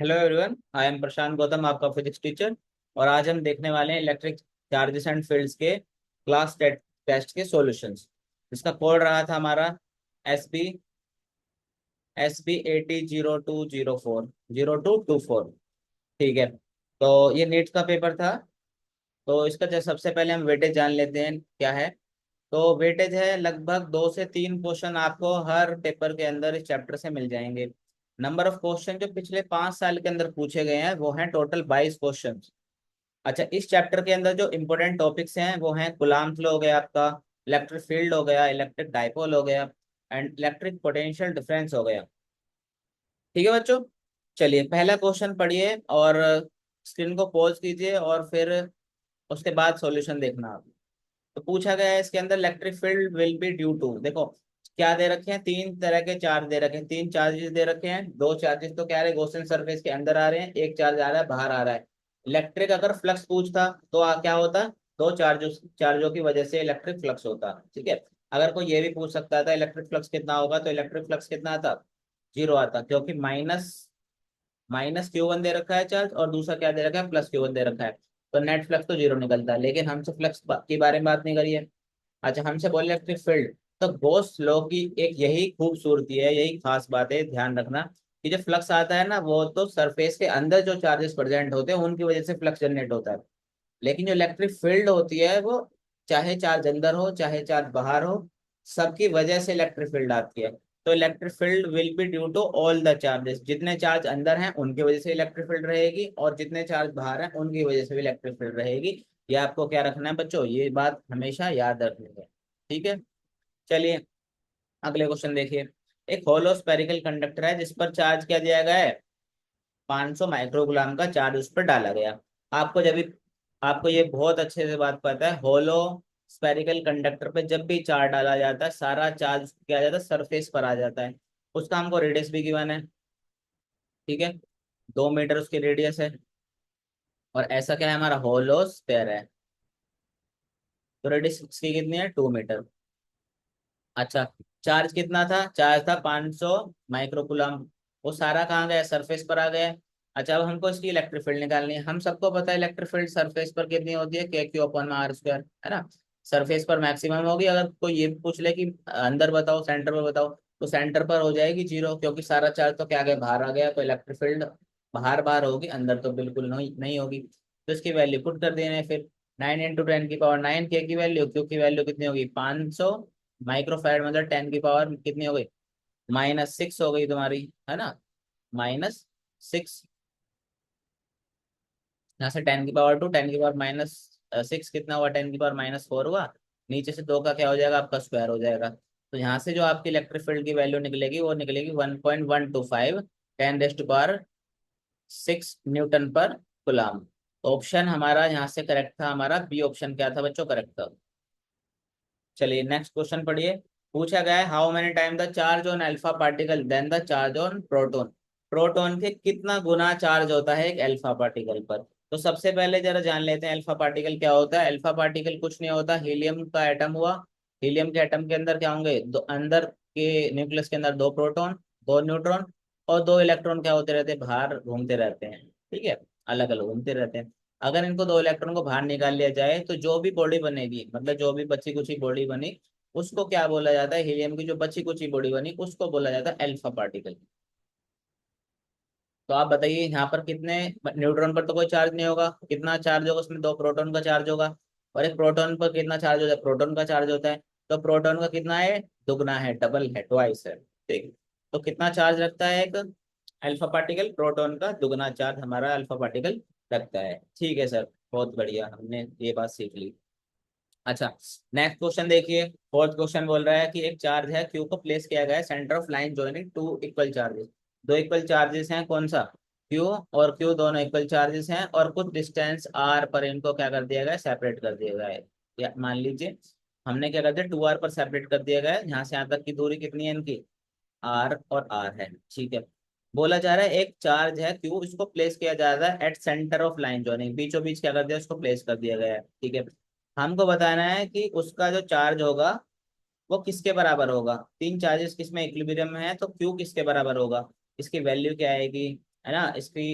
Hello everyone, I am प्रशांत गौतम, आपका physics teacher. और आज हम देखने वाले हैं इलेक्ट्रिक चार्जेस एंड फील्ड्स के क्लास टेस्ट के सॉल्यूशंस। इसका कोड रहा था हमारा एस बी 80 0204 ठीक है। तो ये नीट का पेपर था। तो इसका सबसे पहले हम वेटेज जान लेते हैं क्या है। तो वेटेज है लगभग 2 से 3 क्वेश्चन आपको हर पेपर के अंदर इस चैप्टर से मिल जाएंगे। नंबर ऑफ क्वेश्चन जो पिछले 5 साल के अंदर पूछे गए हैं वो हैं टोटल 22 क्वेश्चन। अच्छा, इस चैप्टर के अंदर जो इंपॉर्टेंट टॉपिक्स हैं वो हैं कूलम्ब लॉ हो गया आपका, इलेक्ट्रिक फील्ड हो गया, इलेक्ट्रिक डाइपोल हो गया एंड इलेक्ट्रिक पोटेंशियल डिफरेंस हो गया। ठीक है बच्चों, चलिए पहला क्वेश्चन पढ़िए और स्क्रीन को पॉज कीजिए और फिर उसके बाद सॉल्यूशन देखना आप। तो पूछा गया है इसके अंदर electric field will be due to, देखो क्या दे रखे हैं, 3 तरह के चार्ज दे रखे हैं, 3 चार्जेस दे रखे हैं। 2 चार्जेस तो क्या रहे, गॉसियन सरफेस के अंदर आ रहे हैं, एक चार्ज आ रहा है बाहर आ रहा है। इलेक्ट्रिक अगर फ्लक्स पूछता तो क्या होता, 2 चार्जों चार्जों की वजह से इलेक्ट्रिक फ्लक्स होता। ठीक है। अगर कोई ये भी पूछ सकता था इलेक्ट्रिक फ्लक्स कितना होगा, तो इलेक्ट्रिक फ्लक्स कितना आता, 0 आता, क्योंकि माइनस माइनस Q1 दे रखा है चार्ज और दूसरा क्या दे रखा है, प्लस Q1 दे रखा है। तो नेट फ्लक्स तो 0 निकलता है, लेकिन हमसे फ्लक्स के बारे में बात नहीं करी है। अच्छा, हमसे बोले इलेक्ट्रिक फील्ड। तो गॉस लॉ की एक यही खूबसूरती है, यही खास बात है, ध्यान रखना कि जो फ्लक्स आता है ना वो तो सरफेस के अंदर जो चार्जेस प्रेजेंट होते हैं उनकी वजह से फ्लक्स जनरेट होता है। लेकिन जो इलेक्ट्रिक फील्ड होती है वो चाहे चार्ज अंदर हो चाहे चार्ज बाहर हो, सबकी वजह से इलेक्ट्रिक फील्ड आती है। तो electric field will be due to all the charges, जितने चार्ज अंदर हैं उनकी वजह से इलेक्ट्रिक फील्ड रहेगी और जितने चार्ज बाहर हैं उनकी वजह से भी इलेक्ट्रिक फील्ड रहेगी। ये आपको क्या रखना है बच्चों, ये बात हमेशा याद रखनी है। ठीक है, चलिए अगले क्वेश्चन देखिए। एक होलो स्फेरिकल कंडक्टर है जिस पर चार्ज क्या दिया गया है, 500 माइक्रोगुलाम का चार्ज उस पर डाला गया। आपको जब भी, आपको ये बहुत अच्छे से बात पता है, होलो स्फेरिकल कंडक्टर पे जब भी चार्ज डाला जाता है सारा चार्ज क्या आ जाता है, सरफेस पर आ जाता है। उसका हमको रेडियस भी गिवन है। ठीक है, 2 मीटर उसकी रेडियस है और ऐसा क्या है, हमारा होलो स्फेयर है। तो रेडियस इसकी कितनी है, 2 मीटर। अच्छा, चार्ज कितना था, चार्ज था 500 माइक्रोकुलम। वो सारा कहाँ गया, सरफेस पर आ गया। अच्छा, अब हमको इसकी इलेक्ट्रिक फील्ड निकालनी है। हम सबको पता है इलेक्ट्रिक फील्ड सरफेस पर कितनी होती है, Q/r², है ना। सरफेस पर मैक्सिमम होगी। अगर कोई ये पूछ ले कि अंदर बताओ सेंटर पर बताओ, तो सेंटर पर हो जाएगी 0, क्योंकि सारा चार्ज तो क्या गया, बाहर आ गया। तो इलेक्ट्रिक फील्ड बाहर बाहर होगी, अंदर तो बिल्कुल नहीं नहीं होगी। तो इसकी वैल्यू पुट कर देने फिर। 9 × 10⁻⁹ के की वैल्यू, क्यू की वैल्यू कितनी होगी, 500 माइक्रोफैराड, मतलब 10 की पावर कितनी हो गई, -6 हो गई तुम्हारी, है ना। -6, यहाँ से 10 की पावर 2, 10 की पावर -6 कितना हुआ, 10 की पावर -4 हुआ। नीचे से 2 का क्या हो जाएगा, आपका स्क्वायर हो जाएगा। तो यहाँ से जो आपकी इलेक्ट्रिक फील्ड की वैल्यू निकलेगी वो निकलेगी 1.125 10⁻⁶न्यूटन पर कुलाम। ऑप्शन हमारा यहाँ से करेक्ट था, हमारा बी ऑप्शन क्या था बच्चों, करेक्ट था। चलिए नेक्स्ट क्वेश्चन पढ़िए। पूछा गया है how many time the charge on alpha particle then the charge on proton. Proton के कितना गुना चार्ज होता है एक अल्फा पार्टिकल पर। तो सबसे पहले जरा जान लेते हैं अल्फा पार्टिकल क्या होता है। अल्फा पार्टिकल कुछ नहीं होता, हीलियम का एटम हुआ। हीलियम के एटम के अंदर क्या होंगे, अंदर के न्यूक्लियस के अंदर 2 प्रोटॉन, 2 न्यूट्रॉन और 2 इलेक्ट्रॉन क्या होते रहते हैं, बाहर घूमते रहते हैं। ठीक है, अलग अलग घूमते रहते हैं। अगर इनको 2 इलेक्ट्रॉन को बाहर निकाल लिया जाए तो जो भी बॉडी बनेगी, मतलब जो भी बची कुची बॉडी बनी, उसको क्या बोला जाता है, हीलियम की जो बची कुची बॉडी बनी उसको बोला जाता है अल्फा पार्टिकल। तो आप बताइए यहाँ पर कितने, न्यूट्रॉन पर तो कोई चार्ज नहीं होगा, कितना चार्ज होगा उसमें, 2 प्रोटॉन का चार्ज होगा। और एक प्रोटॉन पर कितना चार्ज होता है, प्रोटॉन का चार्ज होता है। तो प्रोटॉन का कितना है, दुगना है, डबल है, ट्वाइस है। ठीक, तो कितना चार्ज रखता है एक अल्फा पार्टिकल, प्रोटॉन का दुगना चार्ज हमारा अल्फा पार्टिकल रखता है। ठीक है सर, बहुत बढ़िया, हमने ये बात सीख ली। अच्छा, नेक्स्ट क्वेश्चन देखिए। फोर्थ क्वेश्चन बोल रहा है कि एक चार्ज है क्यू को प्लेस किया गया है centre of line joining two equal charges. 2 equal charges हैं, कौन सा, क्यू और क्यू दोनों इक्वल चार्जेस हैं और कुछ डिस्टेंस आर पर इनको क्या कर दिया गया है, सेपरेट कर दिया गया है। या मान लीजिए हमने क्या कर दिया, 2r पर सेपरेट कर दिया गया है। यहाँ से यहाँ तक की दूरी कितनी है इनकी, आर और आर है। ठीक है, बोला जा रहा है एक चार्ज है क्यू, इसको प्लेस किया जा रहा है at centre of line joining, बीचों बीच क्या कर दिया, उसको प्लेस कर दिया गया है। ठीक है, हमको बताना है कि उसका जो चार्ज होगा वो किसके बराबर होगा। 3 चार्जेस किसमें इक्विलिब्रियम में है, तो क्यू किसके बराबर होगा, इसकी वैल्यू क्या आएगी, है ना, इसकी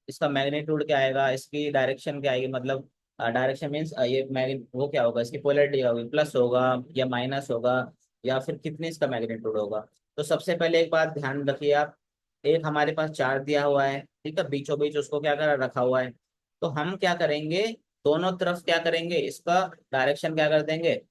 इसका मैग्नीट्यूड क्या आएगा, इसकी डायरेक्शन क्या आएगी, मतलब डायरेक्शन मीन्स ये मैग्नी वो क्या होगा, इसकी पोलैरिटी क्या होगी, प्लस होगा या माइनस होगा, या फिर कितने इसका मैग्नीट्यूड होगा। तो सबसे पहले एक बात ध्यान रखिए आप, एक हमारे पास चार्ज दिया हुआ है, ठीक है, बीचों बीच उसको क्या कर रखा हुआ है। तो हम क्या करेंगे, दोनों तरफ क्या करेंगे, इसका डायरेक्शन क्या कर देंगे,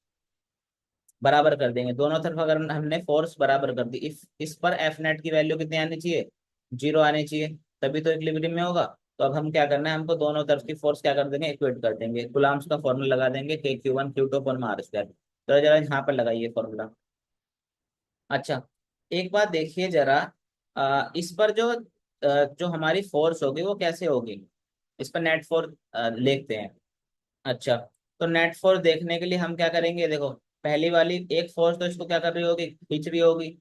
बराबर कर देंगे। दोनों तरफ अगर हमने फोर्स बराबर कर दी, इस पर एफ नेट की वैल्यू कितनी आनी चाहिए, 0 आनी चाहिए, तभी तो इक्विलिब्रियम में होगा। तो अब हम क्या करना है, हमको दोनों तरफ की फोर्स क्या कर देंगे, इक्वेट कर देंगे, कुलाम्स का फॉर्मूला लगा देंगे, K Q one Q two upon R square. तो जरा यहाँ पर लगाइए फॉर्मूला। अच्छा, एक बात देखिए जरा, इस पर जो हमारी फोर्स होगी वो कैसे होगी, इस पर नेट फोर्स लिखते हैं। अच्छा, तो नेट फोर्स देखने के लिए हम क्या करेंगे, देखो पहली वाली एक फोर्स तो इसको क्या कर रही होगी, खींच रही होगी,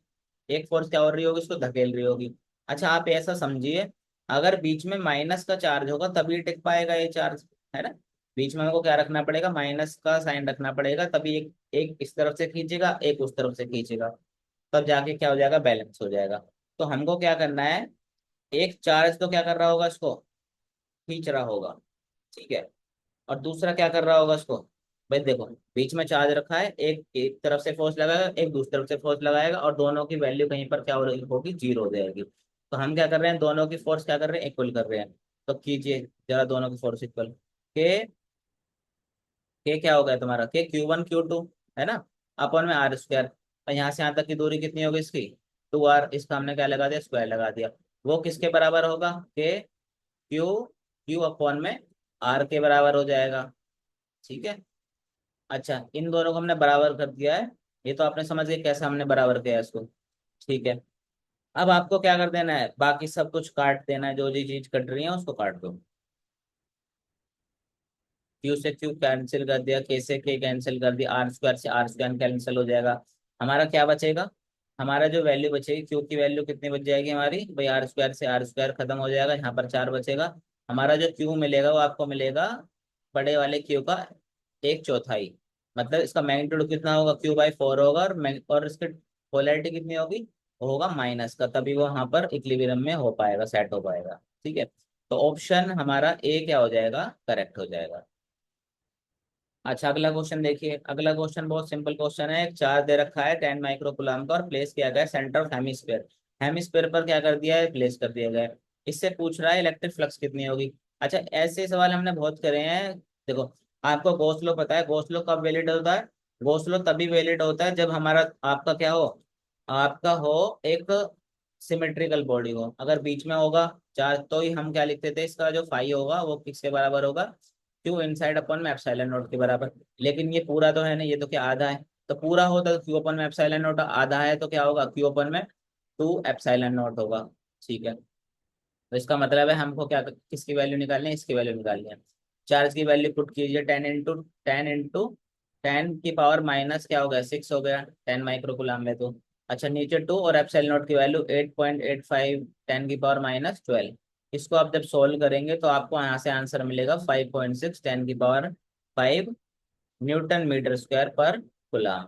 एक फोर्स क्या हो रही होगी, इसको धकेल रही होगी। अच्छा, आप ऐसा समझिए, अगर बीच में माइनस का चार्ज होगा तभी टिक पाएगा ये चार्ज, है ना। बीच में हमको क्या रखना पड़ेगा, माइनस का साइन रखना पड़ेगा, तभी एक इस तरफ से खींचेगा, एक उस तरफ से खींचेगा, तब जाके क्या हो जाएगा, बैलेंस हो जाएगा। तो हमको क्या करना है, एक चार्ज तो क्या कर रहा होगा, इसको खींच रहा होगा, ठीक है, और दूसरा क्या कर रहा होगा इसको, भाई देखो बीच में चार्ज रखा है, एक एक तरफ से फोर्स लगाएगा, एक दूसरी तरफ से फोर्स लगाएगा, और दोनों की वैल्यू कहीं पर क्या हो रही होगी, 0 हो जाएगी। तो हम क्या कर रहे हैं, दोनों की फोर्स क्या कर रहे हैं, इक्वल कर रहे हैं। तो कीजिए जरा दोनों की फोर्स इक्वल, के के क्या हो गया तुम्हारा, के क्यू वन क्यू टू, है ना, अपन में आर स्क्वायर, और यहाँ से यहाँ तक की दूरी कितनी होगी इसकी, 2r, इसका हमने क्या लगा दिया, स्क्वायर लगा दिया। वो किसके बराबर होगा, के क्यू क्यू अपॉन में आर के बराबर हो जाएगा, ठीक है। अच्छा, इन दोनों को हमने बराबर कर दिया है, ये तो आपने समझ गए कैसे हमने बराबर किया है इसको, ठीक है। अब आपको क्या कर देना है, बाकी सब कुछ काट देना है, जो जो चीज कट रही है उसको काट दो। क्यू से क्यू कैंसिल कर दिया, के से के कैंसिल कर दिया, आर स्क्वायर से आर स्क्वायर कैंसिल हो जाएगा। हमारा क्या बचेगा, हमारा जो वैल्यू बचेगी, क्यू की वैल्यू कितनी बच जाएगी हमारी, भाई आर स्क्वायर से आर स्क्वायर खत्म हो जाएगा, यहाँ पर 4 बचेगा। हमारा जो क्यू मिलेगा वो आपको मिलेगा बड़े वाले क्यू का एक चौथाई, मतलब इसका मैग्नीट्यूड कितना होगा, क्यू बाई 4 होगा, और इसकी पोलैरिटी कितनी होगी, वो होगा माइनस का, तभी वो यहाँ पर इक्विलिब्रियम में हो पाएगा, सेट हो पाएगा, ठीक है। तो ऑप्शन हमारा ए क्या हो जाएगा, करेक्ट हो जाएगा। अच्छा, अगला क्वेश्चन देखिए, अगला क्वेश्चन बहुत सिंपल क्वेश्चन है, एक चार्ज दे रखा है 10 माइक्रोकुलाम का, और प्लेस किया गया है सेंटर ऑफ हेमिस्फेयर। हेमिस्फेयर पर क्या कर दिया है, प्लेस कर दिया गया है। इससे पूछ रहा है इलेक्ट्रिक फ्लक्स कितनी होगी। अच्छा, ऐसे सवाल हमने बहुत करे हैं। देखो, आपको गॉस लॉ पता है, गॉस लॉ कब वैलिड होता है, गॉस लॉ तभी वैलिड होता है जब हमारा आपका क्या हो, आपका हो एक सिमेट्रिकल बॉडी हो। अगर बीच में होगा चार्ज तो ही हम क्या लिखते थे, इसका जो फाई होगा वो किसके बराबर होगा, क्यू इनसाइड अपन में एप्सिलॉन नॉट के बराबर। लेकिन ये पूरा तो है ना, ये तो क्या आधा है, तो पूरा होता तो क्यू अपन में एप्सिलॉन नॉट, आधा है तो क्या होगा, क्यू अपन में 2 एप्सिलॉन नॉट होगा, ठीक है। तो इसका मतलब है हमको क्या किसकी वैल्यू निकालनी है, इसकी वैल्यू निकालनी है। चार्ज की वैल्यू पुट कीजिए, 10 इंटू 10 की पावर माइनस क्या हो गया, 6 हो गया 10 माइक्रोकुलाम में तो। अच्छा, नीचे 2, और एप्सिलॉन नॉट की वैल्यू 8.85, 10 की पावर -12। इसको आप जब सोल्व करेंगे तो आपको यहाँ से आंसर मिलेगा 5.6, 10 की पावर 5 न्यूटन मीटर स्क्वायर पर कुलाम।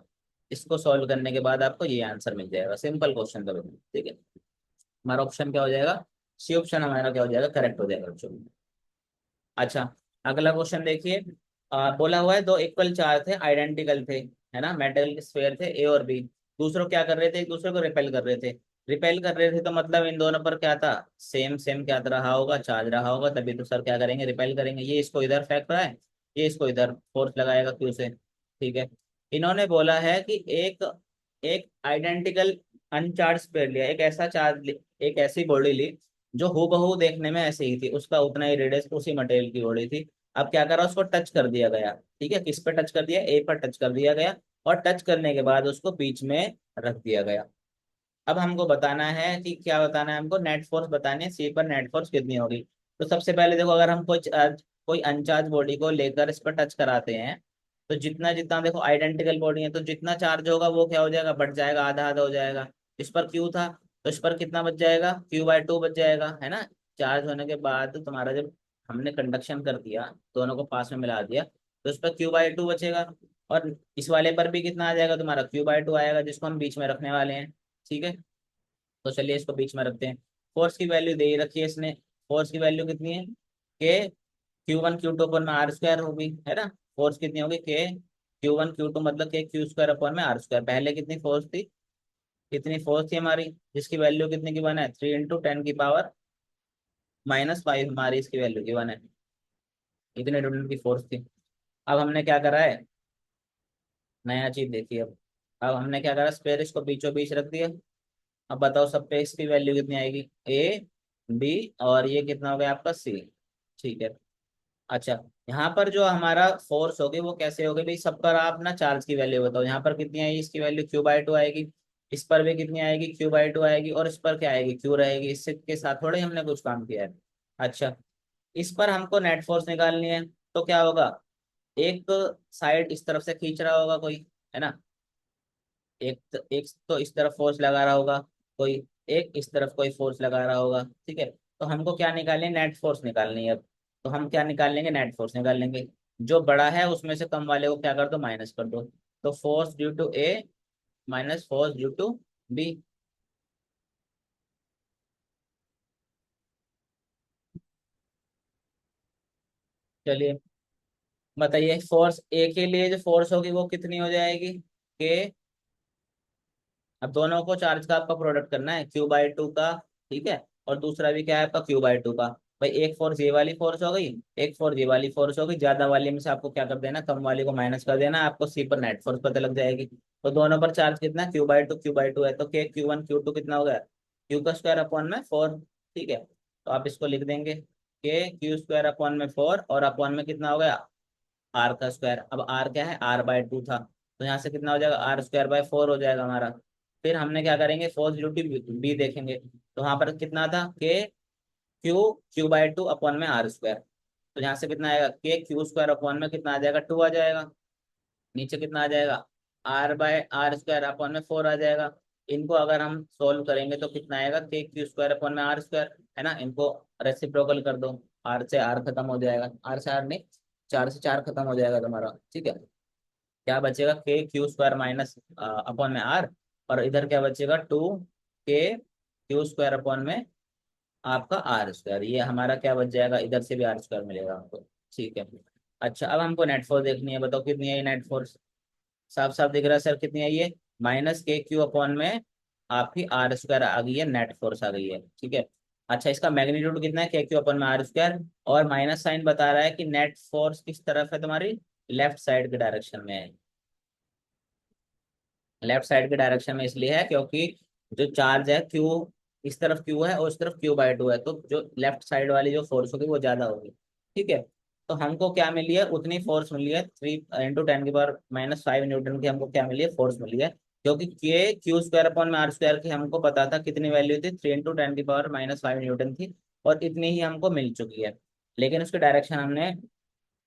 इसको सॉल्व करने के बाद आपको ये आंसर मिल जाएगा, सिंपल क्वेश्चन था बिल्कुल, ठीक है। हमारा ऑप्शन क्या हो जाएगा, सी ऑप्शन हमारा क्या हो जाएगा, करेक्ट हो जाएगा ऑप्शन। अच्छा, अगला क्वेश्चन देखिए, बोला हुआ है दो इक्वल चार्ज थे, आइडेंटिकल थे, है ना, मेटल के स्फेयर थे ए और बी। दूसरों क्या कर रहे थे, एक दूसरे को रिपेल कर रहे थे। रिपेल कर रहे थे तो मतलब इन दोनों पर क्या था, सेम सेम क्या रहा होगा, चार्ज रहा होगा, तभी तो सर क्या करेंगे, रिपेल करेंगे। ये इसको इधर फेंक रहा है, ये इसको इधर फोर्स लगाएगा क्यू से, ठीक है। इन्होंने बोला है कि एक एक आइडेंटिकल अनचार्ज स्फेयर लिया, एक ऐसा चार्ज, एक ऐसी बॉडी ली जो हूबहू देखने में ऐसे ही थी, उसका उतना ही रेडियस उसी मटेरियल की बॉडी थी। अब क्या करा, उसको टच कर दिया गया, ठीक है, किस पे टच कर दिया, ए पर टच कर दिया गया, और टच करने के बाद उसको बीच में रख दिया गया। अब हमको बताना है कि क्या बताना है, हमको नेट फोर्स बतानी है, सी पर नेट फोर्स कितनी होगी। तो सबसे पहले देखो, अगर हम कोई अनचार्ज बॉडी को लेकर इस पर टच कराते हैं, तो जितना जितना देखो आइडेंटिकल बॉडी है, तो जितना चार्ज होगा वो क्या हो जाएगा, बढ़ जाएगा, आधा आधा हो जाएगा। इस पर क्यू था, तो इस पर कितना बच जाएगा, Q/2 बच जाएगा, है ना। चार्ज होने के बाद तुम्हारा जब हमने कंडक्शन कर दिया, दोनों को पास में मिला दिया, तो इस पर Q/2 बचेगा। और इस वाले पर भी कितना आ जाएगा तुम्हारा, Q/2 आएगा, जिसको हम बीच में रखने वाले हैं, ठीक है। तो चलिए इसको बीच में रखते हैं। फोर्स की वैल्यू दे ही रखी है इसने। फोर्स की वैल्यू कितनी है, के Q1 Q2 अपन में आर स्क्वायर होगी, है ना। फोर्स कितनी होगी, के Q1 Q2 मतलब के क्यू स्क्वायर अपन में आर स्क्वायर। पहले कितनी फोर्स थी, कितनी फोर्स थी हमारी, जिसकी वैल्यू कितने की बना है, 3 × 10⁻⁻5 हमारी इसकी वैल्यू की बना है। इतने न्यूटन की फोर्स थी। अब हमने क्या करा है, नया चीज देखिए। अब हमने क्या करा, स्क्वायर इसको बीचों बीच रख दिया। अब बताओ सब पे इसकी वैल्यू कितनी आएगी, ए बी और ये कितना हो गया आपका सी। ठीक है। अच्छा, यहाँ पर जो हमारा फोर्स होगी वो कैसे होगी भाई, सब पर आप ना चार्ज की वैल्यू बताओ। यहाँ पर कितनी आएगी, इसकी वैल्यू Q/2 आएगी। इस पर भी कितनी आएगी, Q/2 आएगी। और इस पर क्या आएगी, Q रहेगी। इससे के साथ थोड़े हमने कुछ काम किया है। अच्छा, इस पर हमको नेट फोर्स निकालनी है। तो क्या होगा, एक साइड इस तरफ से खींच रहा होगा कोई, है ना। एक तो इस तरफ फोर्स लगा रहा होगा कोई, एक इस तरफ कोई फोर्स लगा रहा होगा। ठीक है, तो हमको क्या निकालनी है, नेट फोर्स निकालनी है अब। तो हम क्या निकाल लेंगे, नेट फोर्स निकाल लेंगे। जो बड़ा है उसमें से कम वाले को क्या कर दो, माइनस कर दो। तो force due to A minus force due to B. चलिए बताइए, फोर्स ए के लिए जो फोर्स होगी वो कितनी हो जाएगी, के। अब दोनों को चार्ज का आपका प्रोडक्ट करना है, Q/2 का। ठीक है, और दूसरा भी क्या है आपका, Q/2 का। भाई एक फोर्स ये वाली फोर्स हो गई, एक फोर्स ये वाली फोर्स हो गई। ज्यादा वाली में से आपको क्या कर देना, कम वाली को माइनस कर देना, आपको सी पर नेट फोर्स पता लग जाएगी। तो दोनों पर चार्ज कितना है, Q/2 है। तो के Q1 Q2 कितना हो गया, क्यू का स्क्वायर अपॉन में 4। ठीक है, तो आप इसको लिख देंगे, के क्यू स्क्वायर अपॉन में 4 और अपॉन में कितना हो गया, आर का स्क्वायर। अब आर क्या है, R/2 था। तो यहाँ से कितना हो जाएगा, R²/4 हो जाएगा हमारा। फिर हमने क्या करेंगे, फोर्स ड्यूटी बी देखेंगे। तो वहां पर कितना था, के Q/2 अपॉन में आर स्क्वायर। तो यहाँ से कितना आएगा, के क्यू स्क्वायर अपॉन में कितना आ जाएगा, 2 आ जाएगा। नीचे कितना आ जाएगा, R/R² अपॉन में 4 आ जाएगा। इनको अगर हम सोल्व करेंगे तो कितना आएगा, के क्यू स्क्वायर अपॉन में आर स्क्वायर, है ना। इनको रेसिप्रोकल कर दो, आर से आर खत्म हो जाएगा, आर से आर नहीं, 4 से 4 खत्म हो जाएगा तुम्हारा। ठीक है, क्या बचेगा, के क्यू स्क्वायर माइनस अपॉन में आर। और इधर क्या बचेगा, 2 के क्यू स्क्वायर अपॉन में आपका आर स्क्वायर। ये हमारा क्या बच जाएगा, इधर से भी आर स्क्वायर मिलेगा आपको। ठीक है। अच्छा, अब हमको नेट फोर्स देखनी है। बताओ कितनी है ये नेट फोर्स, साफ साफ दिख रहा है सर, कितनी है ये, -KQ अपॉन में आपकी आर स्क्वायर आ गई है, नेट फोर्स आ गई है। ठीक है। अच्छा, इसका मैग्नीट्यूड कितना है, KQ अपॉन में आर स्क्वायर। और माइनस साइन बता रहा है कि नेट फोर्स किस तरफ है तुम्हारी, लेफ्ट साइड के डायरेक्शन में है। लेफ्ट साइड के डायरेक्शन में इसलिए है क्योंकि जो चार्ज है क्यू, इस तरफ क्यू है और इस तरफ Q/2 है, तो जो लेफ्ट साइड वाली जो फोर्स होगी वो ज्यादा होगी। ठीक है, तो हमको क्या मिली है, उतनी फोर्स मिली है, 3 × 10⁻⁻5 न्यूटन की हमको क्या मिली है, फोर्स मिली है। क्योंकि के क्यू स्क्वायर अपॉन में आर स्क्वायर की हमको पता था कितनी वैल्यू थी, 3 × 10⁻⁻5 न्यूटन थी। और इतनी ही हमको मिल चुकी है। लेकिन उसकी डायरेक्शन हमने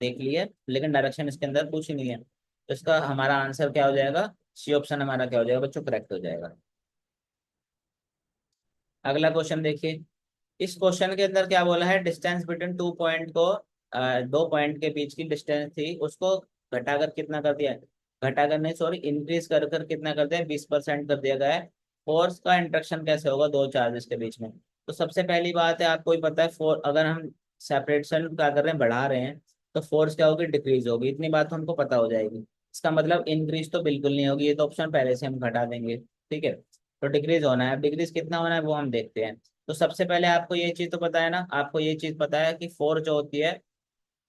देख ली है, लेकिन डायरेक्शन इसके अंदर कुछ नहीं है। तो इसका हमारा आंसर क्या हो जाएगा, सी ऑप्शन हमारा क्या हो जाएगा बच्चों, करेक्ट हो जाएगा। अगला क्वेश्चन देखिए। इस क्वेश्चन के अंदर क्या बोला है, डिस्टेंस बिटवीन 2 पॉइंट को, 2 पॉइंट के बीच की डिस्टेंस थी, उसको घटाकर कितना कर दिया है, घटाकर नहीं सॉरी, इंक्रीज कर कर कितना कर दिया है, 20% कर दिया गया है। फोर्स का इंटरेक्शन कैसे होगा दो चार्जेस के बीच में। तो सबसे पहली बात है, आपको ही पता है, फोर अगर हम सेपरेशन क्या कर रहे हैं, बढ़ा रहे हैं, तो फोर्स क्या होगी, डिक्रीज होगी। इतनी बात तो हमको पता हो जाएगी। इसका मतलब इंक्रीज तो बिल्कुल नहीं होगी, ये तो ऑप्शन पहले से हम घटा देंगे। ठीक है, तो डिक्रीज होना है। अब डिक्रीज कितना होना है वो हम देखते हैं। तो सबसे पहले आपको ये चीज तो पता है ना, आपको ये चीज पता है कि फोर्स जो होती है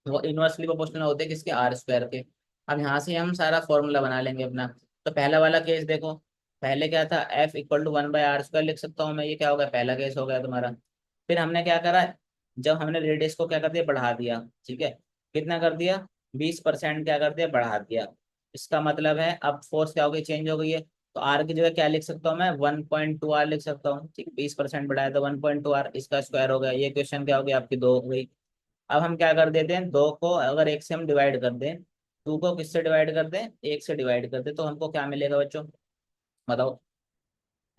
वो इनवर्सली प्रोपोर्शनल होते हैं किसके, आर स्क्वायर के। अब यहाँ से हम सारा फॉर्मूला बना लेंगे अपना। तो पहला वाला केस देखो, पहले क्या था, F = 1/r² लिख सकता हूँ मैं, ये क्या होगा, पहला केस हो गया तुम्हारा। फिर हमने क्या करा, जब हमने रेडियस को क्या कर दिया, बढ़ा दिया। ठीक है, कितना कर दिया, 20% क्या कर दिया, बढ़ा दिया। इसका मतलब है अब फोर्स क्या हो गई, चेंज हो गई है। तो आर की जगह क्या लिख सकता हूँ मैं, 1.2r लिख सकता हूँ। ठीक है, 20% बढ़ाया तो 1.2r, इसका स्क्वायर हो गया। ये क्वेश्चन क्या हो गया, आपकी 2 हो गई। अब हम क्या कर देते हैं, 2 को अगर 1 से हम डिवाइड कर दें, 2 को किससे डिवाइड कर दें, 1 से डिवाइड कर दें, तो हमको क्या मिलेगा बच्चों, बताओ।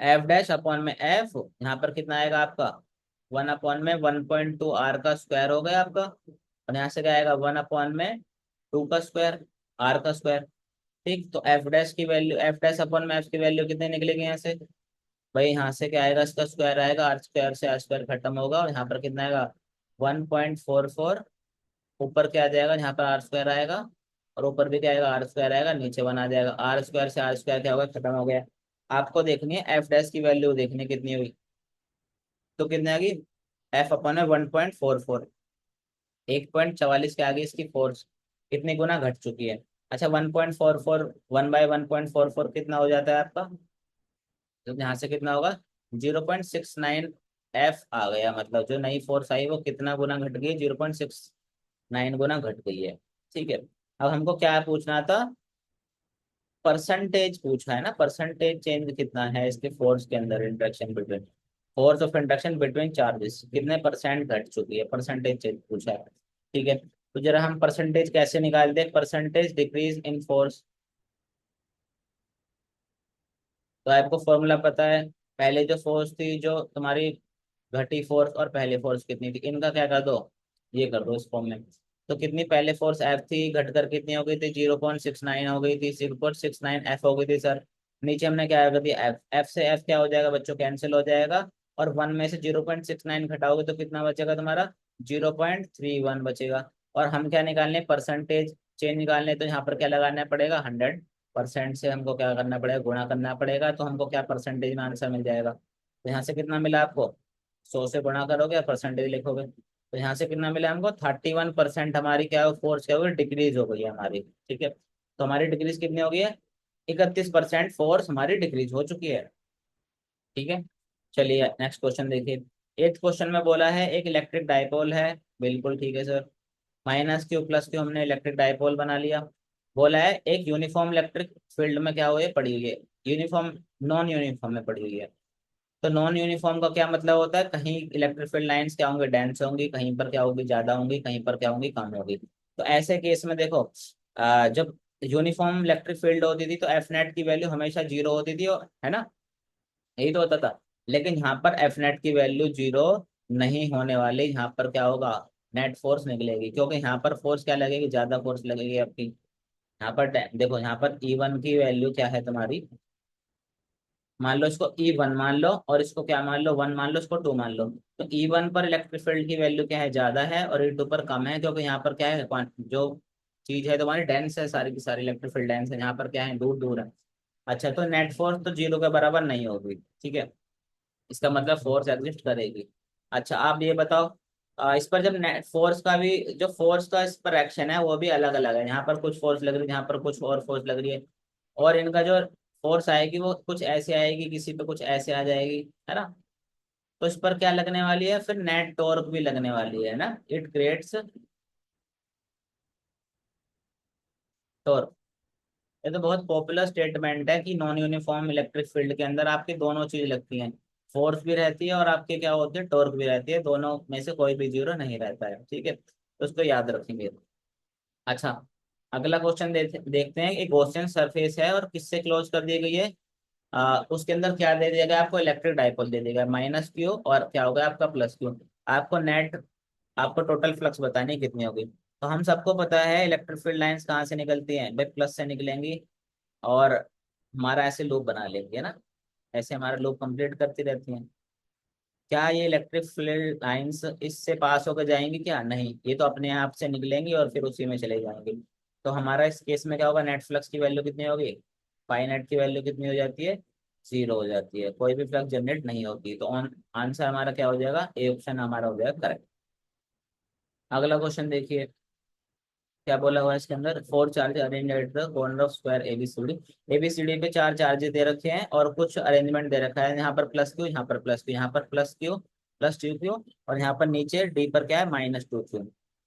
F' अपॉन में F, यहाँ पर कितना आएगा आपका, 1/1.2 r का स्क्वायर हो गया आपका। और यहाँ से क्या आएगा, 1/2 का स्क्वायर, r का स्क्वायर। ठीक, तो F' की वैल्यू, F' अपॉन में F की वैल्यू कितनी निकलेगी यहाँ से, भाई यहाँ से क्या आएगा, इसका स्क्वायर आएगा, आर स्क्वायर से आर स्क्वायर खत्म होगा, और यहाँ पर कितना आएगा 1.44। ऊपर क्या आ जाएगा, यहाँ पर आर स्क्वायर आएगा, और ऊपर भी क्या आएगा, आर स्क्वायर आएगा, नीचे वन आ जाएगा, आर स्क्वायर से आर स्क्वायर क्या होगा, खत्म हो गया। आपको देखनी है एफ डैश की वैल्यू, देखनी है कितनी हुई, तो कितनी आ गई, एफ अपन है 1.44, 1.44 के आगे इसकी फोर्स कितने गुना घट चुकी है। अच्छा 1.44, 1/1.44 कितना हो जाता है आपका, तो यहाँ से कितना होगा 0.69 एफ आ गया, मतलब जो नई फोर्स आई वो कितना गुना घट गई, 0.69 गुना घट गई है। ठीक है, अब हमको क्या पूछना था, परसेंटेज पूछा है ना, परसेंटेज चेंज कितना है इसके फोर्स के अंदर, interaction between, force of interaction between charges कितने परसेंट घट चुकी है, परसेंटेज चेंज पूछा है। ठीक है, तो जरा हम परसेंटेज कैसे निकालते हैं, परसेंटेज डिक्रीज इन फोर्स। तो आपको फॉर्मूला पता है, पहले जो फोर्स थी जो तुम्हारी घटी फोर्स और पहले फोर्स कितनी थी, इनका क्या कर दो, ये कर दो इस फॉर्म में। तो कितनी पहले फोर्स एफ थी, घटकर कितनी हो गई थी, 0.69 हो गई थी, 0.69 एफ हो गई थी सर। नीचे हमने क्या कर दिया एफ, एफ से एफ क्या हो जाएगा बच्चों, कैंसिल हो जाएगा, और वन में से 0.69 घटाओगे तो कितना बचेगा तुम्हारा, 0.31 बचेगा। और हम क्या निकालने, परसेंटेज चेंज निकालने, तो यहाँ पर क्या लगाना पड़ेगा, 100% से हमको क्या करना पड़ेगा, गुणा करना पड़ेगा, तो हमको क्या परसेंटेज में आंसर मिल जाएगा। तो यहाँ से कितना मिला आपको, 100 से गुणा करोगे और परसेंटेज लिखोगे, तो यहाँ से कितना मिला हमको, 31% हमारी क्या फोर्स क्या होगी, डिक्रीज हो गई है हमारी। ठीक है, तो हमारी डिक्रीज कितनी हो गई है, 31% फोर्स हमारी डिक्रीज हो चुकी है। ठीक है, चलिए नेक्स्ट क्वेश्चन देखिए। एट्थ क्वेश्चन में बोला है एक इलेक्ट्रिक डाइपोल है, बिल्कुल ठीक है sir, minus Q plus Q हमने इलेक्ट्रिक डाइपोल बना लिया। बोला है एक यूनिफॉर्म इलेक्ट्रिक फील्ड में क्या हुई है, पड़ी हुई है, यूनिफॉर्म नॉन यूनिफॉर्म में पड़ी हुई है। तो नॉन यूनिफॉर्म का क्या मतलब होता है, कहीं इलेक्ट्रिक फील्ड लाइंस क्या होंगी, डेंस होंगी, कहीं पर क्या होगी, ज्यादा होंगी, कहीं पर क्या होंगी, कम होगी। तो ऐसे केस में देखो, जब यूनिफॉर्म इलेक्ट्रिक फील्ड होती थी तो एफ नेट की वैल्यू हमेशा जीरो होती थी, है ना, यही तो होता था। लेकिन यहाँ पर एफ नेट की वैल्यू जीरो नहीं होने वाली, यहाँ पर क्या होगा, नेट फोर्स निकलेगी, क्योंकि यहाँ पर फोर्स क्या लगेगी, ज्यादा फोर्स लगेगी आपकी। यहाँ पर देखो, यहाँ पर ई वन की वैल्यू क्या है तुम्हारी, मान लो इसको ई वन मान लो, और इसको क्या मान लो, वन मान लो, इसको टू मान लो। तो ई वन पर इलेक्ट्रिक फील्ड की वैल्यू क्या है, ज्यादा है, और ई टू पर कम है, क्योंकि यहाँ पर क्या है, जो चीज है तुम्हारी डेंस है, सारी की सारी इलेक्ट्रिक फील्ड डेंस है, यहाँ पर क्या है, दूर दूर है। अच्छा, तो नेट फोर्स तो जीरो के बराबर नहीं होगी। ठीक है, इसका मतलब फोर्स एग्जिस्ट करेगी। अच्छा आप ये बताओ, इस पर जब नेट फोर्स का भी, जो फोर्स का इस पर एक्शन है वो भी अलग अलग है, यहाँ पर कुछ फोर्स लग रही है, यहाँ पर कुछ और फोर्स लग रही है, और इनका जो फोर्स आएगी वो कुछ ऐसे आएगी, किसी पे कुछ ऐसे आ जाएगी, है ना। तो इस पर क्या लगने वाली है, फिर नेट टॉर्क भी लगने वाली है ना, इट क्रिएट्स टॉर्क। ये तो बहुत पॉपुलर स्टेटमेंट है कि नॉन यूनिफॉर्म इलेक्ट्रिक फील्ड के अंदर आपकी दोनों चीज लगती हैं, फोर्स भी रहती है और आपके क्या होती है, टॉर्क भी रहती है, दोनों में से कोई भी जीरो नहीं रहता है। ठीक है, तो उसको याद रखेंगे। अच्छा, अगला क्वेश्चन देखते हैं, एक गॉसियन सरफेस है और किससे क्लोज कर दी गई है, उसके अंदर क्या दे दिया गया आपको, इलेक्ट्रिक डाइपोल दे देगा, माइनस क्यू और क्या होगा आपका प्लस क्यू। आपको नेट, आपको टोटल फ्लक्स बतानी है कितनी होगी। तो हम सबको पता है इलेक्ट्रिक फील्ड लाइंस कहाँ से निकलती हैं भाई, प्लस से निकलेंगी, और हमारा ऐसे लूप बना लेंगे ना, ऐसे हमारा लूप कंप्लीट करती रहती हैं। क्या ये इलेक्ट्रिक फील्ड लाइंस इससे पास होकर जाएंगी, क्या नहीं, ये तो अपने आप से निकलेंगी और फिर उसी में चले जाएंगे। तो हमारा इस केस में क्या होगा, नेट फ्लक्स की वैल्यू कितनी होगी, पाई नेट की वैल्यू कितनी हो जाती है, जीरो हो जाती है, कोई भी फ्लक्स जनरेट नहीं होती। तो आंसर हमारा क्या हो जाएगा, ए ऑप्शन हमारा हो जाएगा करेक्ट। अगला क्वेश्चन देखिए, क्या बोला हुआ है इसके अंदर, four charge arrange at the corner of square ABCD. ABCD पे चार चार्जेस दे रखे हैं और कुछ अरेंजमेंट दे रखा है, यहाँ पर प्लस क्यू, यहाँ पर प्लस क्यू, यहाँ पर plus Q, plus two Q, और यहाँ पर नीचे डी पर क्या है, माइनस टू क्यू।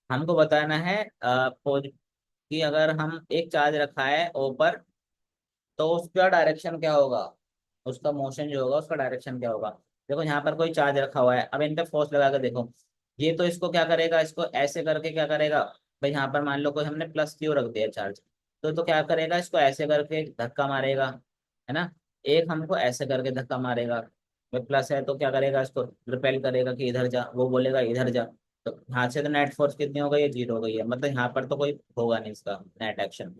हमको बताना है कि अगर हम एक चार्ज रखा है ओ पर, तो उसका डायरेक्शन क्या होगा, उसका मोशन जो होगा उसका डायरेक्शन क्या होगा। देखो यहाँ पर कोई चार्ज रखा हुआ है, अब इन पे फोर्स लगा के देखो, ये तो इसको क्या करेगा, इसको ऐसे करके क्या करेगा, भाई यहाँ पर मान लो कोई हमने प्लस क्यू रख दिया चार्ज, तो क्या करेगा, इसको ऐसे करके धक्का मारेगा, है ना। एक हमको ऐसे करके धक्का मारेगा, भाई प्लस है तो क्या करेगा, इसको रिपेल करेगा कि इधर जा, वो बोलेगा इधर जा। तो यहाँ से तो नेट फोर्स कितनी हो गई है, जीरो हो गई है, मतलब यहाँ पर तो कोई होगा नहीं इसका नेट एक्शन।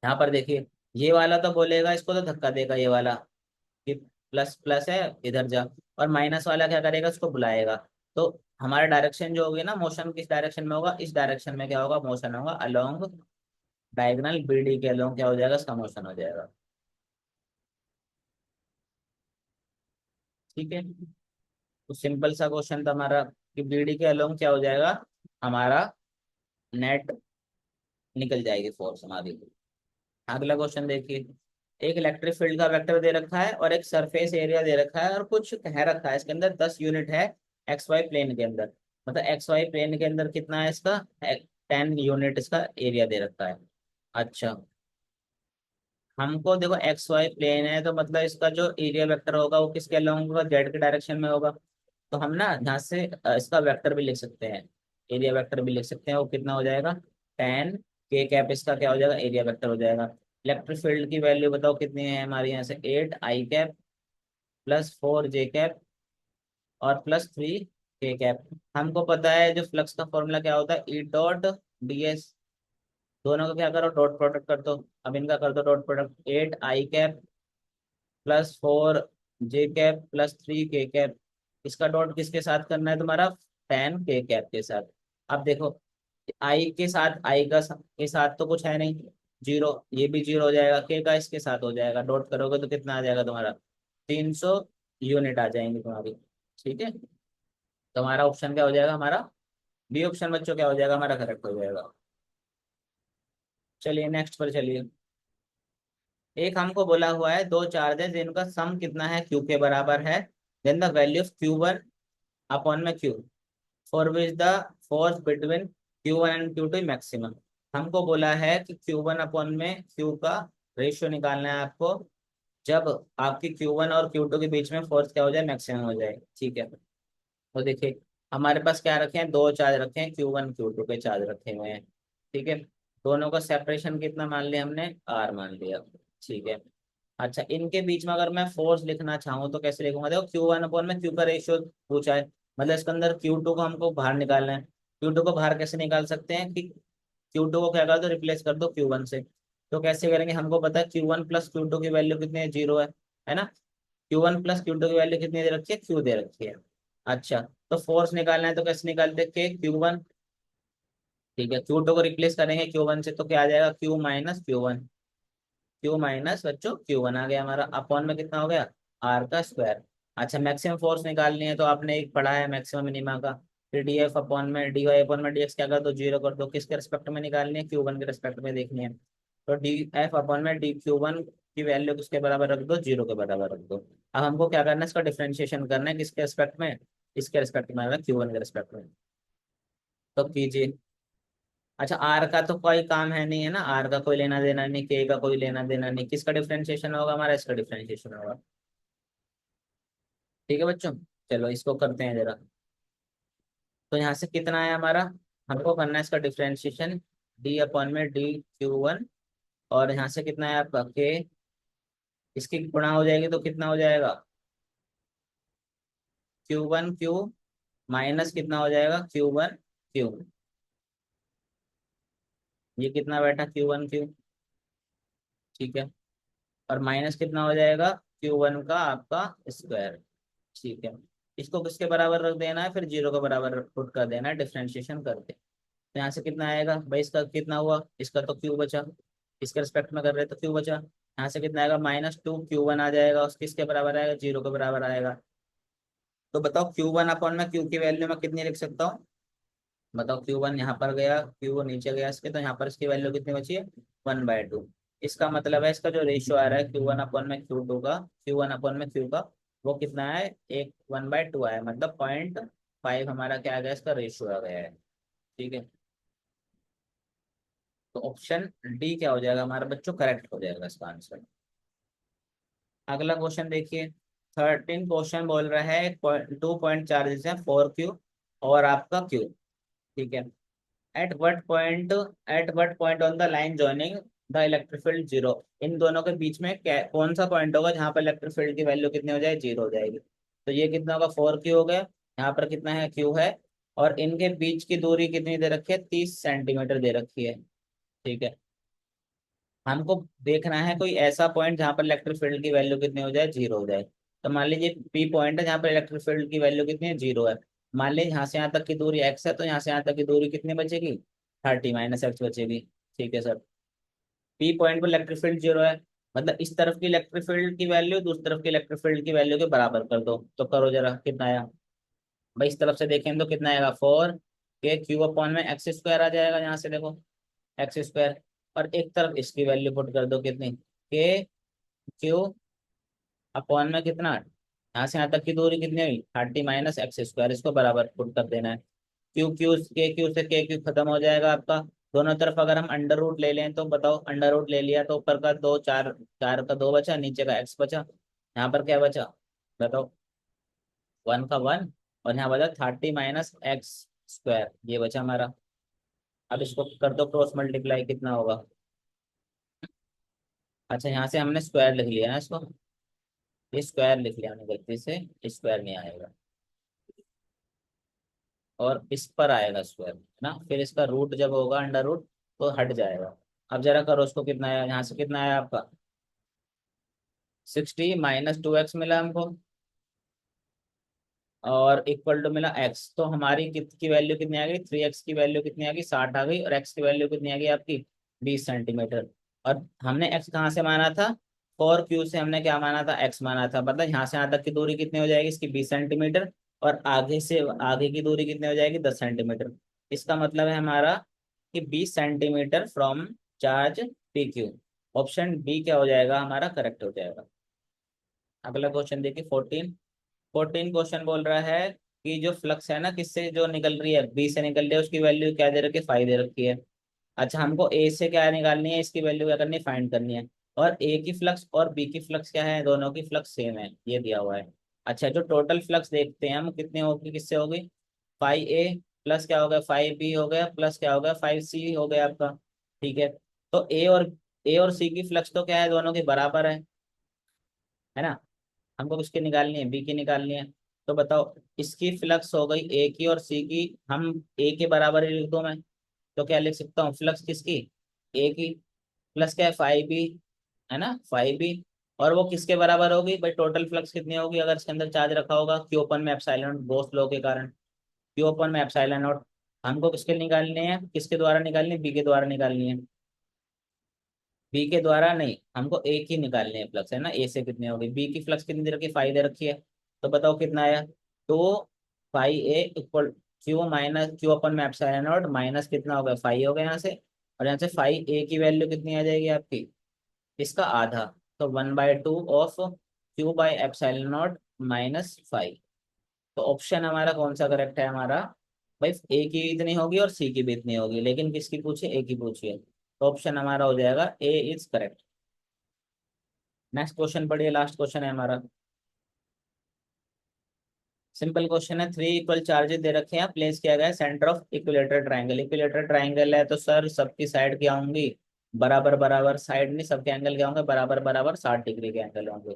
यहाँ पर देखिए, ये वाला तो बोलेगा इसको तो धक्का देगा ये वाला, कि प्लस प्लस है, इधर जा। और माइनस वाला क्या करेगा, उसको बुलाएगा। तो हमारा डायरेक्शन जो होगी ना, मोशन किस डायरेक्शन में होगा, इस डायरेक्शन में क्या होगा, मोशन होगा अलोंग डायगोनल बीडी के अलोंग क्या हो जाएगा, इसका मोशन हो जाएगा। ठीक है। तो सिंपल सा क्वेश्चन था हमारा कि बीडी के अलोंग क्या हो जाएगा, हमारा नेट निकल जाएगी फोर्स हमारी। अगला क्वेश्चन देखिए। एक इलेक्ट्रिक फील्ड का वेक्टर दे रखा है और एक सरफेस एरिया दे रखा है और कुछ कह रखा है इसके अंदर 10 यूनिट है एक्स वाई प्लेन के अंदर। मतलब एक्स वाई प्लेन के अंदर कितना है इसका, 10 यूनिट इसका एरिया दे रखा है। अच्छा, हमको देखो एक्स वाई प्लेन है तो मतलब इसका जो एरिया वेक्टर होगा वो किसके अलोंग होगा, जेड के डायरेक्शन में होगा। तो हम ना यहाँ से इसका वेक्टर भी लिख सकते हैं, एरिया वेक्टर भी लिख सकते हैं। वो कितना हो जाएगा, 10 k कैप, इसका क्या हो जाएगा, एरिया वेक्टर हो जाएगा। इलेक्ट्रिक फील्ड की वैल्यू बताओ कितनी है हमारे यहाँ से, 8 i cap plus 4 j cap और प्लस 3 k कैप। हमको पता है जो फ्लक्स का फॉर्मूला क्या होता है, E.ds। दोनों का क्या करो, डॉट प्रोडक्ट कर दो। अब इनका कर दो dot product, 8 i cap plus 4 j cap plus 3 k cap. इसका डॉट किसके साथ करना है तुम्हारा, 10 k कैप के साथ। अब देखो, आई के साथ, के साथ तो कुछ है नहीं, जीरो, ये भी जीरो हो जाएगा, के का इसके साथ हो जाएगा, डॉट करोगे तो कितना आ जाएगा तुम्हारा, 300 यूनिट आ जाएंगे तुम्हारी। ठीक है। तुम्हारा ऑप्शन क्या हो जाएगा हमारा, बी ऑप्शन बच्चों क्या हो जाएगा हमारा, करेक्ट हो जाएगा। चलिए नेक्स्ट पर चलिए। एक हमको बोला हुआ है दो चार्ज है जिनका सम कितना है, क्यू के बराबर है। Then the value of Q1 upon में Q, for which the force between Q1 and Q2 maximum. हमको बोला है कि Q1 अपॉन में क्यू का रेशियो निकालना है आपको, जब आपकी Q1 और Q2 के बीच में फोर्स क्या हो जाए, मैक्सिमम हो जाए। ठीक है। तो देखिए, हमारे पास क्या रखे हैं, दो चार्ज रखे हैं, Q1 Q2 के चार्ज रखे हुए हैं। ठीक है। दोनों का सेपरेशन कितना मान लिया हमने, R मान लिया। ठीक है। अच्छा, इनके बीच में अगर मैं फोर्स लिखना चाहूँ तो कैसे लिखूंगा, देखो Q1 अपॉन में क्यू का रेशियो पूछा है, मतलब इसके अंदर Q2 को हमको बाहर निकालना है। Q2 को बाहर कैसे निकाल सकते हैं कि Q2 को क्या कर दो, रिप्लेस कर दो Q1 से। तो कैसे करेंगे, हमको पता है Q1 प्लस Q2 की वैल्यू कितनी है, जीरो है ना। Q1 प्लस Q2 की वैल्यू कितनी दे रखी है, Q दे रखी है। अच्छा, तो फोर्स निकालना है तो कैसे निकालते, के Q1। ठीक है, Q2 को रिप्लेस करेंगे Q1 से तो क्या आ जाएगा, Q-Q1। क्यू माइनस बच्चों Q1 आ गया हमारा, अपॉन में कितना हो गया, आर का स्क्वायर। अच्छा, मैक्सिमम फोर्स निकालनी है तो आपने एक पढ़ा है मैक्सिमम मिनिमा का, फिर डी एफ अपॉन में डी वाई अपॉन में डी एक्स क्या कर दो, जीरो कर दो। किसके रिस्पेक्ट में निकालनी है, Q1 के रिस्पेक्ट में देखनी है। तो डी एफ अपॉन में डी Q1 की वैल्यू किसके बराबर रख दो, जीरो के बराबर रख दो। अब हमको क्या करना है, इसका डिफ्रेंशिएशन करना है, किसके रिस्पेक्ट में, इसके रिस्पेक्ट में, Q1 के रिस्पेक्ट में। तो कीजिए। अच्छा, आर का तो कोई काम है नहीं, है ना, आर का कोई लेना देना नहीं, के का कोई लेना देना नहीं, किसका डिफरेंशिएशन होगा हमारा, इसका डिफरेंशिएशन होगा। ठीक है बच्चों, चलो इसको करते हैं जरा। तो यहाँ से कितना है हमारा, हमको करना है इसका डिफरेंशिएशन, डी अपॉन में डी Q1, और यहाँ से कितना है आपका के, इसकी गुणा हो जाएगी तो कितना हो जाएगा, Q1 Q माइनस कितना हो जाएगा, Q1 Q। ये कितना बैठा, Q1 Q। ठीक है। और माइनस कितना हो जाएगा, Q1 का आपका स्क्वायर। ठीक है। इसको किसके बराबर रख देना है, फिर जीरो के बराबर पुट कर देना है डिफरेंशिएशन करके। तो यहाँ से कितना आएगा भाई, इसका कितना हुआ, इसका तो क्यू बचा, इसके रिस्पेक्ट में कर रहे तो क्यू बचा। यहाँ से कितना आएगा, -2 Q1 आ जाएगा, उस किसके बराबर आएगा, जीरो के बराबर आएगा। तो बताओ Q1 अपॉन में क्यू की वैल्यू में कितनी लिख सकता हूँ, बताओ। Q1 यहाँ पर गया, क्यू नीचे गया इसके, तो यहाँ पर इसकी वैल्यू कितनी बची है, 1/2। इसका मतलब है इसका जो रेशियो आ रहा है Q1 अपॉन में Q2 का, Q1 अपॉन में Q का, वो कितना है, एक 1/2 आया, मतलब 0.5 हमारा क्या आ गया, इसका रेशियो आ गया है। ठीक है। तो ऑप्शन डी क्या हो जाएगा हमारा बच्चों, करेक्ट हो जाएगा इसका आंसर। अगला क्वेश्चन देखिए। 13 क्वेश्चन बोल रहा है, 2 पॉइंट चार्जेस है, 4Q और आपका Q। ठीक है। At what point at what point on the line joining the electric field zero. इन दोनों के बीच में कौन सा पॉइंट होगा जहाँ पर इलेक्ट्रिक फील्ड की वैल्यू कितनी हो जाए, जीरो हो जाएगी। तो ये कितना होगा, 4Q हो गया, यहाँ पर कितना है, Q है, और इनके बीच की दूरी कितनी दे रखी है, 30 सेंटीमीटर दे रखी है। ठीक है। हमको देखना है कोई ऐसा पॉइंट जहाँ पर इलेक्ट्रिक फील्ड की वैल्यू कितनी हो जाए, जीरो हो जाए। तो मान लीजिए पी पॉइंट है जहाँ पर इलेक्ट्रिक फील्ड की वैल्यू कितनी है, 0 है। मान लीजिए यहाँ से यहाँ तक की दूरी x है, तो यहाँ से यहाँ तक की दूरी कितनी बचेगी, 30 - x बचेगी। ठीक है सर। पी पॉइंट पर इलेक्ट्रिक फील्ड 0 है, मतलब इस तरफ की इलेक्ट्रिक फील्ड की वैल्यू दूसरी तरफ की इलेक्ट्रिक फील्ड की वैल्यू के बराबर कर दो। तो करो जरा, कितना आया भाई, इस तरफ से देखें तो कितना आएगा, 4 के क्यूब अपॉन में एक्स स्क्वायर आ जाएगा, यहाँ से देखो एक्स स्क्वायर। और एक तरफ इसकी वैल्यू पुट कर दो, कितनी, के क्यू अपॉन में कितना, यहाँ से यहाँ तक की दूरी कितनी हुई, 30 - x², इसको बराबर पुट कर देना है। क्यू क्यू के क्यू से के क्यू खत्म हो जाएगा आपका। दोनों तरफ अगर हम अंडर रूट ले लें तो बताओ, अंडर रूट ले लिया तो ऊपर का दो, चार, चार का 2 बचा, नीचे का x बचा, यहाँ पर क्या बचा बताओ, 1 का 1, और यहाँ बचा 30 - x², ये बचा हमारा। अब इसको कर दो क्रॉस मल्टीप्लाई, कितना होगा। अच्छा, यहाँ से हमने स्क्वायर लिख लिया है इसको, ये स्क्वायर लिख लिया हमने गलती से, स्क्वायर नहीं आएगा, और इस पर आएगा स्क्वायर है ना, फिर इसका रूट जब होगा अंडर रूट तो हट जाएगा। अब जरा करो उसको, कितना आया यहाँ से, कितना आया आपका, 60 - 2x मिला हमको, और इक्वल टू मिला x। तो हमारी कित की वैल्यू कितनी आ गई, 3x की वैल्यू कितनी आ गई, 60 आ गई, और x की वैल्यू कितनी आ गई आपकी, 20 सेंटीमीटर। और हमने x कहाँ से माना था, 4q से हमने क्या माना था, x माना था। मतलब यहाँ से यहाँ तक की दूरी कितनी हो जाएगी इसकी, 20 सेंटीमीटर, और आगे से आगे की दूरी कितनी हो जाएगी, 10 सेंटीमीटर। इसका मतलब है हमारा कि 20 centimetre from charge P Q. Option B क्या हो जाएगा हमारा, करेक्ट हो जाएगा। अगला क्वेश्चन देखिए, 14 क्वेश्चन बोल रहा है कि जो फ्लक्स है ना, किससे जो निकल रही है, बी से निकल रही है, उसकी वैल्यू क्या दे रखी है, 5 दे रखी है। अच्छा, हमको ए से क्या निकालनी है, इसकी वैल्यू क्या करनी है, फाइंड करनी है। और ए की फ्लक्स और बी की फ्लक्स क्या है, दोनों की फ्लक्स सेम है, ये दिया हुआ है। अच्छा, जो टोटल फ्लक्स देखते हैं हम कितनी होगी, किससे होगी, 5a प्लस क्या हो गया, 5b हो गया, प्लस क्या हो गया, 5c हो गया आपका। ठीक है। तो ए और सी की फ्लक्स तो क्या है, दोनों के बराबर है ना। हमको किसकी निकालनी है, बी की निकालनी है। तो बताओ, इसकी फ्लक्स हो गई ए की और सी की, हम ए के बराबर ही लिख दूं मैं, तो क्या लिख सकता हूँ, फ्लक्स किसकी, ए की, प्लस क्या है, 5b, है ना, 5b। और वो किसके बराबर होगी भाई, टोटल फ्लक्स कितनी होगी अगर इसके अंदर चार्ज रखा होगा, क्यू ओपन में एप्सिलॉन नॉट, गॉस लॉ के कारण, क्यू ओपन में एप्सिलॉन नॉट। हमको किसके निकालने हैं, किसके द्वारा निकालनी है, बी के द्वारा निकालनी है। बी के द्वारा नहीं, हमको ए की निकालनी है फ्लक्स, है ना, ए से कितनी होगी, बी की फ्लक्स कितनी दे रखी है, 5 दे रखी है। तो बताओ कितना आया, तो 5a इक्वल क्यू अपन में एप्सिलॉन नॉट माइनस कितना हो गया, 5 हो गया यहाँ से। और यहाँ से 5a की वैल्यू कितनी आ जाएगी आपकी, इसका आधा, तो 1/2 ऑफ Q/ε0 -5। तो ऑप्शन हमारा कौन सा करेक्ट है हमारा, भाई ए की इतनी होगी और सी की भी इतनी होगी, लेकिन किसकी पूछिए, ए की पूछिए। तो ऑप्शन हमारा हो जाएगा ए इज करेक्ट। नेक्स्ट क्वेश्चन पढ़िए, लास्ट क्वेश्चन है हमारा। सिंपल क्वेश्चन है, 3 इक्वल चार्जेस दे रखे हैं, प्लेस किया गया है centre of equilateral triangle. Equilateral triangle है तो सर सबकी साइड क्या होंगी, बराबर बराबर, साइड नहीं, सबके एंगल क्या होंगे, बराबर बराबर, 60 डिग्री के एंगल होंगे।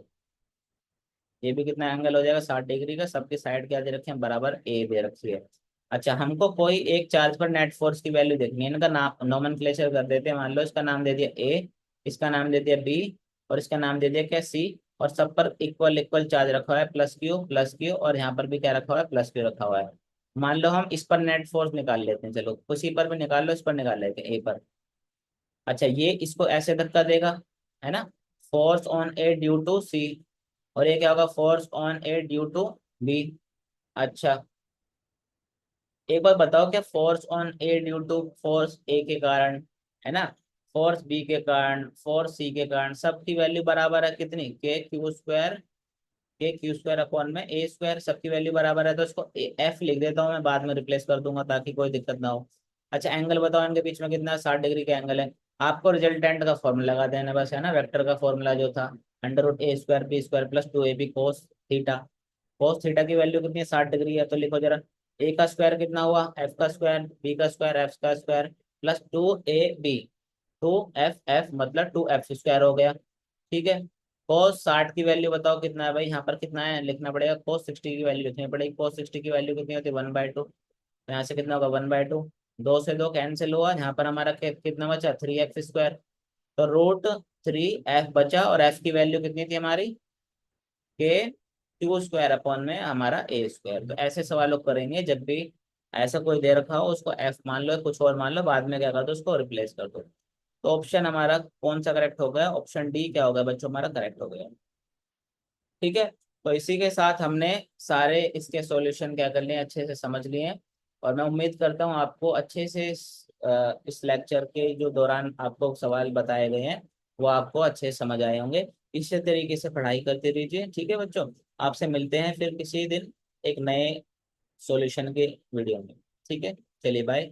ये भी कितना एंगल हो जाएगा, 60 डिग्री का। सबकी साइड क्या दे रखे हैं, बराबर ए दे रखी है। अच्छा, हमको कोई एक चार्ज पर नेट फोर्स की वैल्यू देखनी है, इनका नाम नोमेनक्लेचर कर देते हैं। मान लो इसका नाम दे दिया ए, इसका नाम दे दिया बी, और इसका नाम दे दिया क्या, सी। और सब पर इक्वल इक्वल चार्ज रखा हुआ है, प्लस क्यू, और यहाँ पर भी क्या रखा हुआ है, प्लस क्यू रखा हुआ है। मान लो हम इस पर नेट फोर्स निकाल लेते हैं, चलो उसी पर भी निकाल लो, इस पर निकाल लेते हैं, ए पर। अच्छा, ये इसको ऐसे धक्का देगा, है ना, force on A due to C. और ये क्या होगा, force on A due to B. अच्छा, एक बार बताओ, क्या force on A due to force A के कारण, है ना, फोर्स बी के कारण, फोर्स सी के कारण, सबकी वैल्यू बराबर है कितनी, के क्यू स्क्वायर अपॉन में ए स्क्वायर, सबकी वैल्यू बराबर है। तो इसको एफ लिख देता हूँ मैं, बाद में रिप्लेस कर दूंगा ताकि कोई दिक्कत ना हो। अच्छा, एंगल बताओ इनके बीच में कितना, 60 डिग्री का एंगल है। आपको रिजल्टेंट का फॉर्मूला लगा देना बस, है ना, वेक्टर का फॉर्मूला जो था, √a² b² + 2ab cos theta. cos theta की वैल्यू कितनी है, 60 डिग्री है। तो लिखो जरा, ए का स्क्वायर कितना हुआ, एफ का स्क्वायर, बी का स्क्वायर, एफ का स्क्वायर, प्लस 2ab, 2f मतलब 2f² हो गया। ठीक है। cos 60 की वैल्यू बताओ कितना है भाई, यहाँ पर कितना है लिखना पड़ेगा, cos 60 की वैल्यू लिखनी पड़ेगी। cos 60 की वैल्यू कितनी होती है, 1/2। तो यहाँ से कितना होगा, 1/2, 2 से 2 कैंसिल हुआ, यहाँ पर हमारा कितना बचा, 3f²। तो √3f बचा, और f की वैल्यू कितनी थी हमारी, के क्यू स्क्वायर अपॉन में हमारा ए स्क्वायर। तो ऐसे सवालों को करेंगे जब भी ऐसा कोई दे रखा हो, उसको एफ मान लो, कुछ और मान लो, बाद में क्या कर दो, उसको रिप्लेस कर दो। तो ऑप्शन हमारा कौन सा करेक्ट हो गया, ऑप्शन डी क्या होगा बच्चों, हमारा करेक्ट हो गया। ठीक है। तो इसी के साथ हमने सारे इसके सॉल्यूशन क्या कर लिए, अच्छे से समझ लिए हैं। और मैं उम्मीद करता हूँ आपको अच्छे से इस लेक्चर के जो दौरान आपको सवाल बताए गए हैं वो आपको अच्छे से समझ आए होंगे। इसी तरीके से पढ़ाई करते रहिए। ठीक है बच्चों, आपसे मिलते हैं फिर किसी दिन एक नए सॉल्यूशन के वीडियो में। ठीक है, चलिए बाय।